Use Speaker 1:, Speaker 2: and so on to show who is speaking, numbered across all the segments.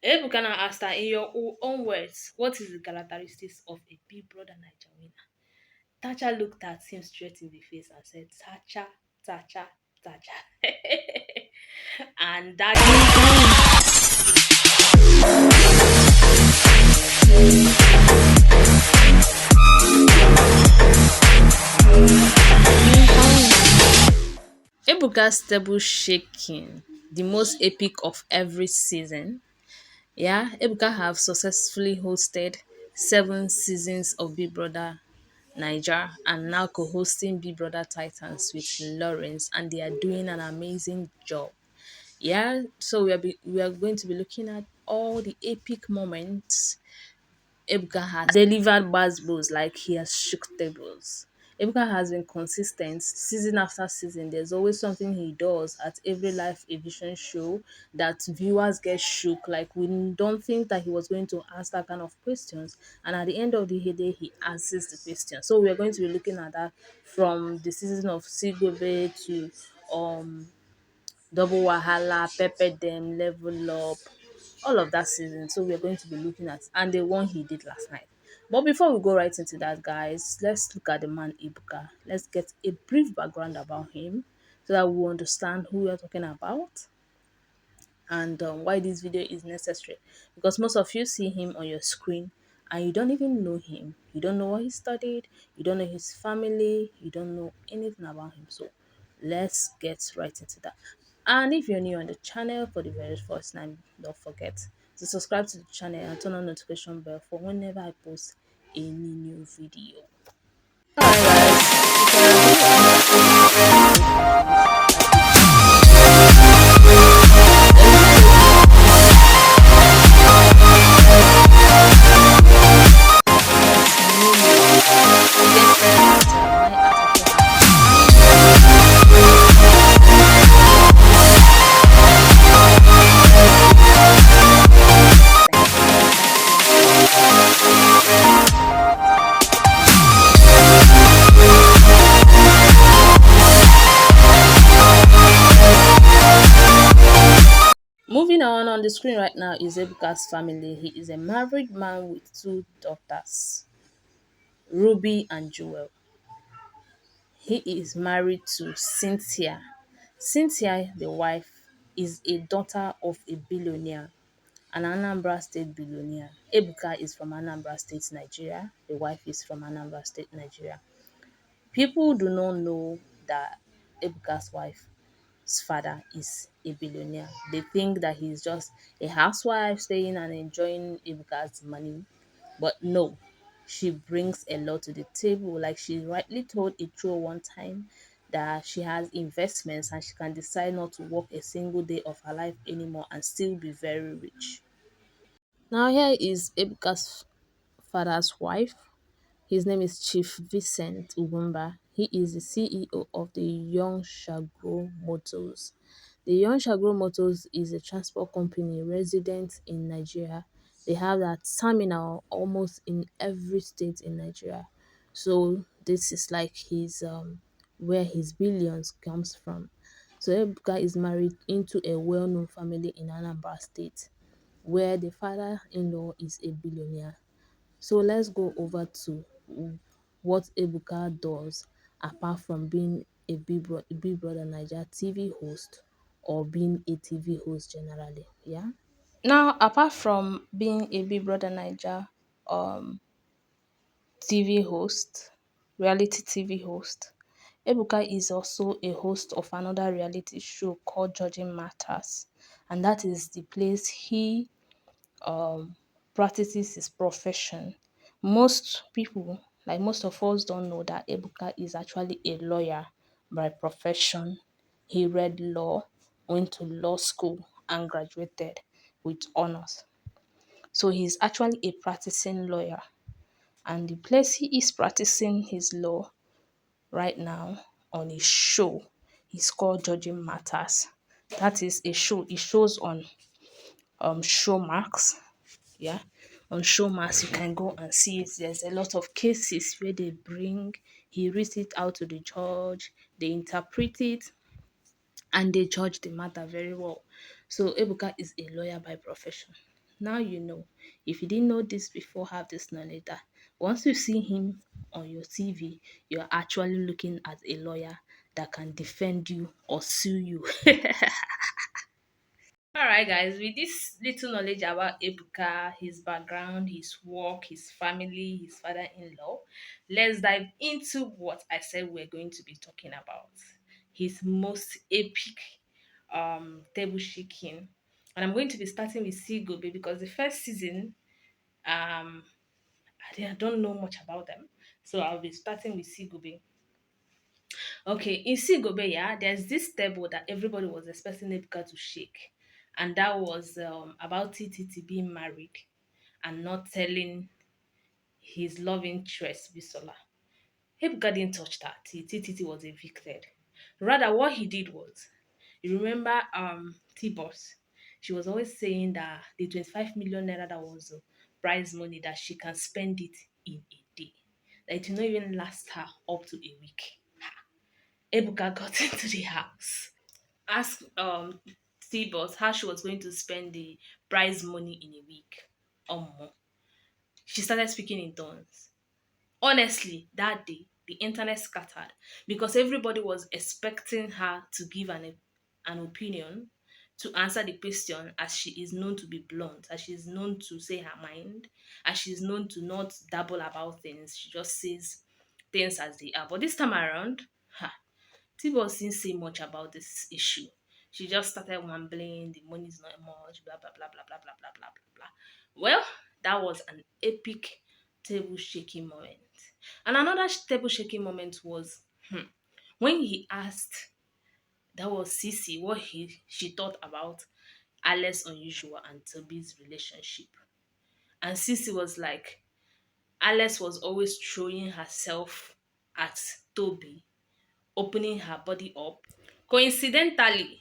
Speaker 1: Ebuka now asked her, in your own words, what is the characteristics of a Big Brother Niger winner? Tacha looked at him straight in the face and said, Tacha, Tacha, Tacha. And that Ebuka's table shaking, the most epic of every season. Yeah, Ebuka have successfully hosted 7 seasons of Big Brother Niger and now co-hosting Big Brother Titans with Lawrence, and they are doing an amazing job. Yeah, so we are going to be looking at all the epic moments Ebuka has delivered Bazbos like he has shook tables. Ebuka has been consistent season after season. There's always something he does at every live edition show that viewers get shook. Like, we don't think that he was going to ask that kind of questions. And at the end of the day, he answers the question. So we are going to be looking at that from the season of Sigobe to um Double Wahala, Pepper Them, Level Up, all of that season. So we're going to be looking at and the one he did last night. But before we go right into that, guys, let's look at the man Ibuka. Let's get a brief background about him so that we understand who we're talking about and why this video is necessary. Because most of you see him on your screen and you don't even know him. You don't know what he studied, you don't know his family, you don't know anything about him. So let's get right into that. And if you're new on the channel for the very first time, don't forget to subscribe to the channel and turn on notification bell for whenever I post any new video. Moving on the screen right now is Ebuka's family. He is a married man with 2 daughters, Ruby and Jewel. He is married to Cynthia. Cynthia, the wife, is a daughter of a billionaire, an Anambra State billionaire. Ebuka is from Anambra State, Nigeria. The wife is from Anambra State, Nigeria. People do not know that Ebuka's wife's father is a billionaire. They think that he's just a housewife staying and enjoying Ebuka's money. But no, she brings a lot to the table. Like she rightly told Traw one time that she has investments and she can decide not to work a single day of her life anymore and still be very rich. Now here is Ebuka's father's wife. His name is Chief Vincent Ugumba. He is the CEO of the Young Shagro Motors. The Young Shagro Motors is a transport company resident in Nigeria. They have that terminal almost in every state in Nigeria. So this is like his where his billions comes from. So Ebuka is married into a well-known family in Anambra State, where the father-in-law is a billionaire. So let's go over to what Ebuka does apart from being a Big Brother Niger TV host or being a TV host generally. Yeah. Now, apart from being a Big Brother Niger TV host, reality TV host, Ebuka is also a host of another reality show called Judging Matters, and that is the place he practices his profession. Most people, like most of us, don't know that Ebuka is actually a lawyer by profession. He read law, went to law school, and graduated with honors. So he's actually a practicing lawyer. And the place he is practicing his law right now on his show is called Judging Matters. That is a show. It shows on Showmax. Yeah, on Showmax you can go and see it. There's a lot of cases where they bring, he reads it out to the judge, they interpret it, and they judge the matter very well. So Ebuka is a lawyer by profession. Now you know. If you didn't know this before, have this knowledge that once you see him on your TV, you're actually looking at a lawyer that can defend you or sue you. Alright guys, with this little knowledge about Ebuka, his background, his work, his family, his father-in-law, let's dive into what I said we're going to be talking about. His most epic table shaking. And I'm going to be starting with Sigobe because the first season, I don't know much about them. So I'll be starting with Sigobe. Okay, in Sigobe, yeah, there's this table that everybody was expecting Ebuka to shake. And that was about TTT being married and not telling his love interest, Bisola. Ebuka didn't touch that till TTT was evicted. Rather, what he did was, you remember T-Boss? She was always saying that the 25 million naira that was prize money, that she can spend it in a day. That it will not even last her up to a week. Ebuka got into the house, asked T-Boss how she was going to spend the prize money in a week or more. She started speaking in tongues. Honestly, that day, the internet scattered because everybody was expecting her to give an opinion to answer the question, as she is known to be blunt, as she is known to say her mind, as she is known to not dabble about things. She just says things as they are. But this time around, ha, Tibo didn't say much about this issue. She just started mumbling, the money's not much, blah, blah, blah, blah, blah, blah, blah, blah, blah, blah. Well, that was an epic table shaking moment. And another table shaking moment was when he asked, that was Sisi, what she thought about Alex Unusual and Tobi's relationship. And Sisi was like, Alex was always throwing herself at Tobi, opening her body up. Coincidentally,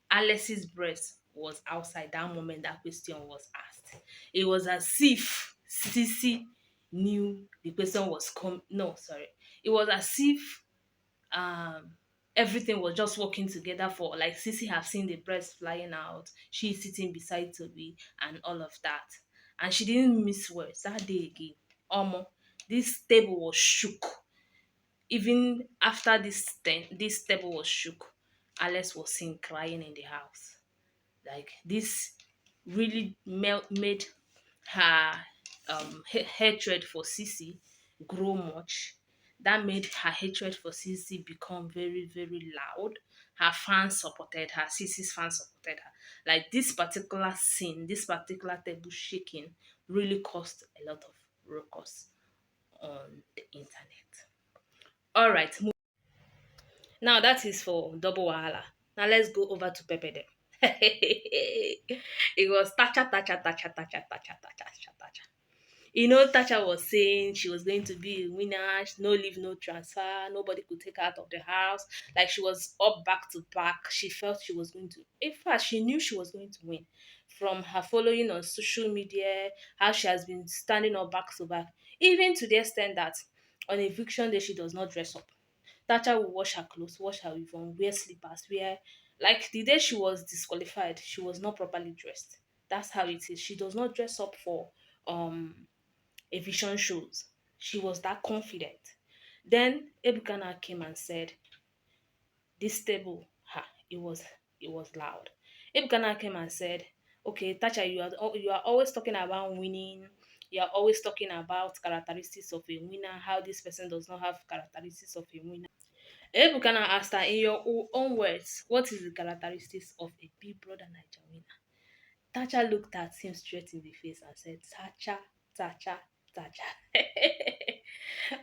Speaker 1: Alex's breast was outside that moment that question was asked. It was as if Sisi knew the question was come. No, sorry. It was as if um everything was just working together for, like, Sisi have seen the breast flying out, she sitting beside Toby and all of that. And she didn't miss words that day again. Omo, this table was shook. Even after this table was shook, Alex was seen crying in the house. Like, this really made her hatred for Sisi grow much. That made her hatred for Sisi become very, very loud. Her fans supported her. Sisi's fans supported her. Like, this particular scene, this particular table shaking really caused a lot of ruckus on the internet. All right, now that is for double wahala. Now let's go over to Pepper them. It was Tacha. You know, Tacha was saying she was going to be a winner, no leave, no transfer, nobody could take her out of the house. Like, she was up back to back. She felt she was going to, in fact, she knew she was going to win. From her following on social media, how she has been standing up back to back, even to the extent that on eviction day she does not dress up. Tacha will wash her clothes, wash her Yvonne, wear slippers, wear, like, the day she was disqualified, she was not properly dressed. That's how it is. She does not dress up for um eviction shows. She was that confident. Then Ebuka came and said, this table, ha, it was loud. Ebuka came and said, okay, Tacha, you are always talking about winning. You are always talking about characteristics of a winner, how this person does not have characteristics of a winner. Ebuka asked her, in your own words, what is the characteristics of a Big Brother Naija winner? Tacha looked at him straight in the face and said, Tacha, Tacha, Tacha.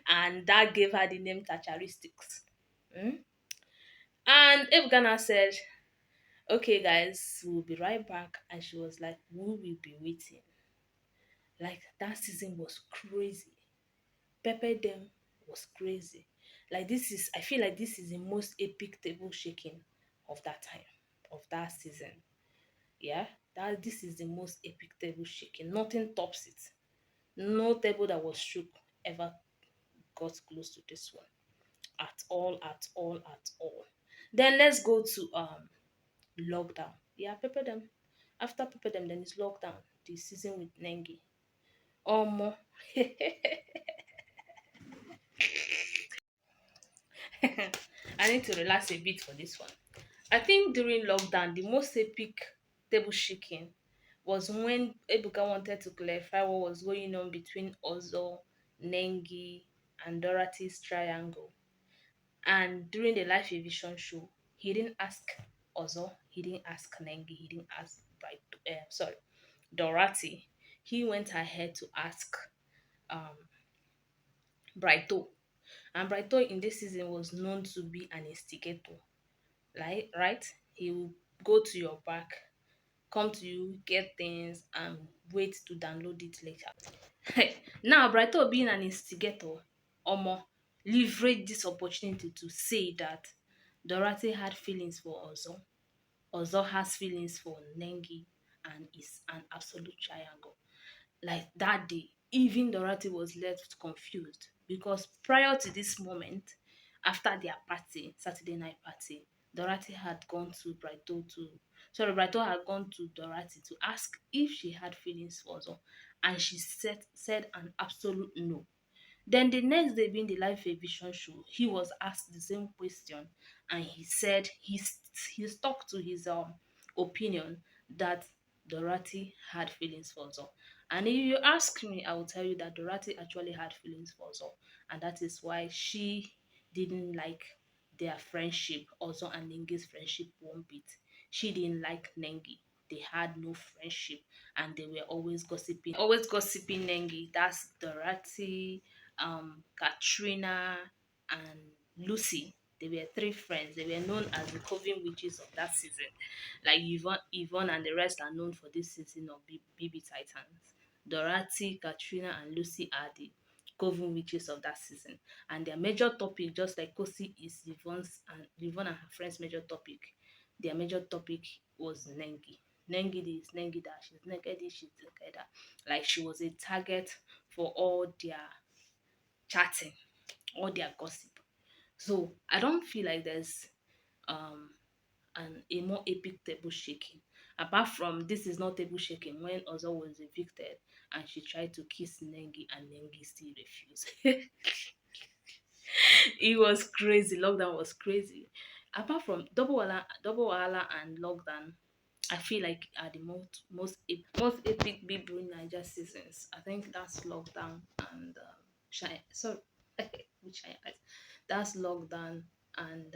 Speaker 1: And that gave her the name Tacharistics. Mm? And Ebuka said, okay, guys, we'll be right back. And she was like, we will be waiting. Like, that season was crazy. Pepper them was crazy. Like, I feel like this is the most epic table shaking of that time, of that season. Yeah, that this is the most epic table shaking. Nothing tops it. No table that was shook ever got close to this one. At all, at all, at all. Then let's go to lockdown. Yeah, pepper them. After Pepper them, then it's lockdown. The season with Nengi. Omo. I need to relax a bit for this one. I think during lockdown, the most epic table shaking was when Ebuka wanted to clarify what was going on between Ozo, Nengi, and Dorathy's triangle. And during the live eviction show, he didn't ask Ozo, he didn't ask Nengi, he didn't ask Dorathy. He went ahead to ask um, Brighto. And Brighto in this season was known to be an instigator. Right? He will go to your back, come to you, get things, and wait to download it later. Now, Brighto being an instigator, Omo leveraged this opportunity to say that Dorothy had feelings for Ozo. Ozo has feelings for Nengi and is an absolute triangle. Like that day, even Dorothy was left confused because prior to this moment, after their party, Saturday night party, Dorothy had gone to Brighto had gone to Dorothy to ask if she had feelings for Ozo, and she said an absolute no. Then the next day, being the live vision show, he was asked the same question, and he said he stuck to his opinion that Dorothy had feelings for Zo. And if you ask me, I will tell you that Dorothy actually had feelings for Zo, and that is why she didn't like their friendship, also and Nengi's friendship one bit. She didn't like Nengi. They had no friendship, and they were always gossiping Nengi. That's Dorothy, Katrina, and Lucy. They were three friends. They were known as the coven witches of that season. Like Yvonne and the rest are known for this season of BB Titans. Dorathy, Katrina, and Lucy are the coven witches of that season. And their major topic, just like Khosi is Yvonne and her friends' major topic, their major topic was Nengi. Nengi this, Nengi that, she's naked this, she's naked that. Like she was a target for all their chatting, all their gossip. So I don't feel like there's um a more epic table shaking. Apart from this is not table shaking when Ozo was evicted and she tried to kiss Nengi and Nengi still refused. It was crazy. Lockdown was crazy. Apart from Double Wahala and Lockdown, I feel like are the most epic Big Brother Niger seasons. I think that's Lockdown and Shine. Sorry, which Shine Eyes. That's Lockdown and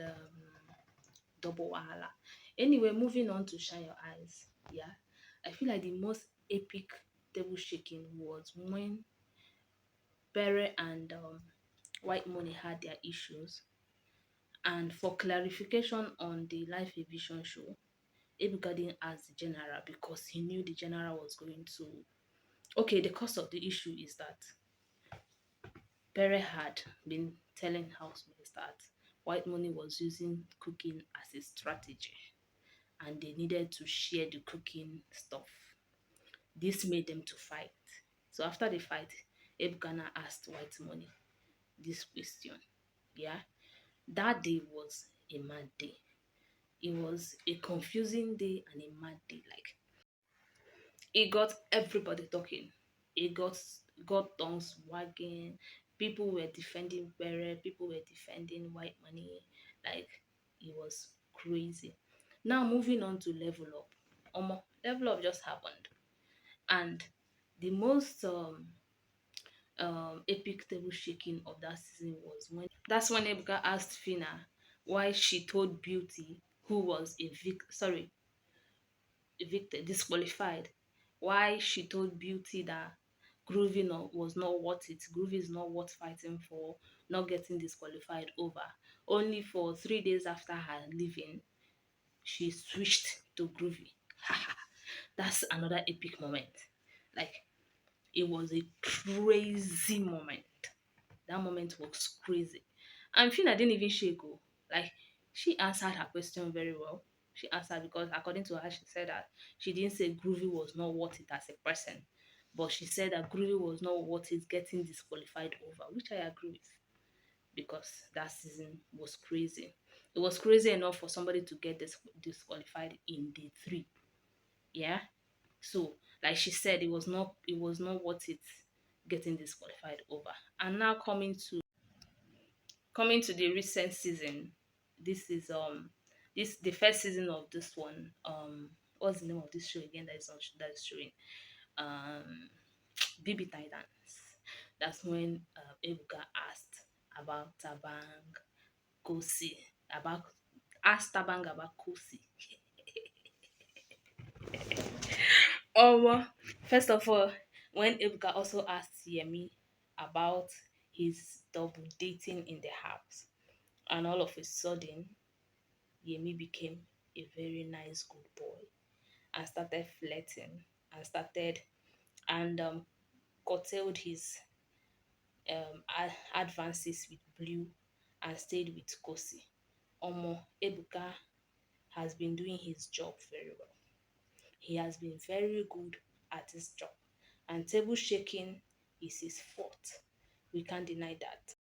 Speaker 1: Double Wahala. Anyway, moving on to Shine Your Eyes. Yeah, I feel like the most epic table shaking was when Pere and Whitemoney had their issues. And for clarification on the live eviction show, Ebuka didn't ask the general because he knew the general was going to. Okay, the cause of the issue is that Pere had been telling housemates that white money was using cooking as a strategy and they needed to share the cooking stuff. This made them to fight. So after the fight, Ebuka now asked white money this question. Yeah, that day was a mad day. It was a confusing day and a mad day. Like it got everybody talking. It got tongues wagging. People were defending Pere. People were defending white money. Like it was crazy. Now moving on to level up. Level up just happened, and the most epic table shaking of that season was when Ebuka asked Phyna why she told Beauty, who was disqualified, why she told Beauty that was not worth it. Groovy is not worth fighting for, not getting disqualified over. Only for 3 days after her leaving, she switched to Groovy. That's another epic moment. Like it was a crazy moment. That moment was crazy. And Phyna didn't even shake. Oh. Like, she answered her question very well. She answered because, according to her, she said that she didn't say Groovy was not worth it as a person. But she said that Groovy was not worth it getting disqualified over, which I agree with. Because that season was crazy. It was crazy enough for somebody to get disqualified in day 3. Yeah? So, like she said, it was not worth it getting disqualified over. And now coming to the recent season, this is this the first season of this one. What's the name of this show again that is on that is showing? Um BB Titans. That's when Ebuka asked about Thabang, Khosi, about asked Thabang about Khosi. Um, First of all, when Ebuka also asked Yemi about his double dating in the house, and all of a sudden, Yemi became a very nice, good boy and started flirting and started and curtailed his advances with Blue and stayed with Khosi. Omo, Ebuka has been doing his job very well. He has been very good at his job. And table shaking is his fault. We can't deny that.